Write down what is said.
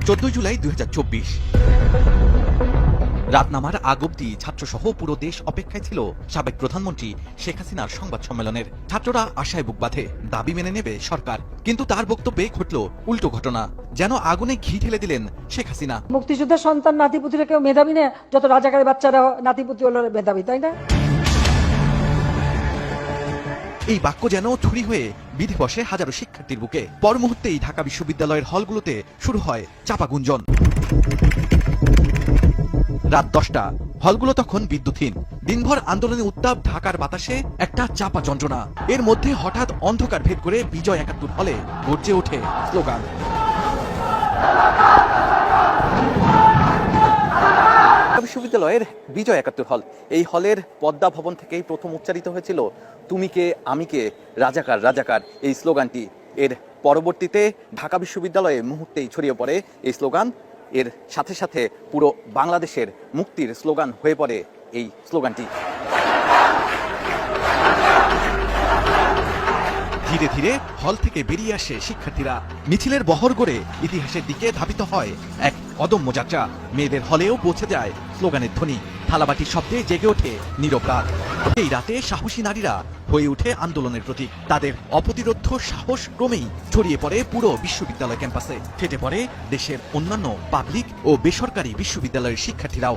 14 জুলাই 2024 রাত নামার আগ অবধি ছাত্রসহ পুরো দেশ অপেক্ষায় ছিল সাবেক প্রধানমন্ত্রী শেখ হাসিনার সংবাদ সম্মেলনের। ছাত্ররা আশায় বুক বাঁধে, দাবি মেনে নেবে সরকার। কিন্তু তার বক্তব্যে ঘটল উল্টো ঘটনা, যেন আগুনে ঘি ঢেলে দিলেন শেখ হাসিনা। মুক্তিযুদ্ধের সন্তান নাতিপুতিরা কেউ মেধাবী না, যত রাজাকারের বাচ্চারা নাতিপুতি হলো মেধাবী, তাই না? এই বাক্য যেন ছুরি হয়ে বিধে বসে হাজারো শিক্ষার্থীর বুকে। পর মুহূর্তেই ঢাকা বিশ্ববিদ্যালয়ের হলগুলোতে শুরু হয় চাপা গুঞ্জন। রাত 10টা, হলগুলো তখন বিদ্যুৎহীন। দিনভর আন্দোলনে উত্তাপ ঢাকার বাতাসে একটা চাপা যন্ত্রণা। এর মধ্যে হঠাৎ অন্ধকার ভেদ করে বিজয় ৭১ হলে গর্জে ওঠে স্লোগান। বিশ্ববিদ্যালয়ের বিজয় ৭১ হল, এই হলের পদ্মা ভবন থেকেই প্রথম উচ্চারিত হয়েছিল তুমি কে আমি কে, রাজাকার রাজাকার এই স্লোগানটি। এর পরবর্তীতে ঢাকা বিশ্ববিদ্যালয়ে মুহূর্তেই ছড়িয়ে পড়ে এই স্লোগান। এর সাথে সাথে পুরো বাংলাদেশের মুক্তির স্লোগান হয়ে পড়ে এই স্লোগানটি। ধীরে ধীরে হল থেকে বেরিয়ে আসে শিক্ষার্থীরা। মিছিলের বহর গড়ে ইতিহাসের দিকে ধাবিত হয় এক অদম্য যাত্রা। মেয়েদের হলেও পৌঁছে যায় স্লোগানের ধ্বনি। থালাবাটির শব্দে জেগে ওঠে নীরব রাত। এই রাতে সাহসী নারীরা হয়ে ওঠে আন্দোলনের প্রতীক। তাদের অপ্রতিরোধ্য সাহস ক্রমেই ছড়িয়ে পড়ে পুরো বিশ্ববিদ্যালয় ক্যাম্পাসে। ফেটে পড়ে দেশের অন্যান্য পাবলিক ও বেসরকারি বিশ্ববিদ্যালয়ের শিক্ষার্থীরাও।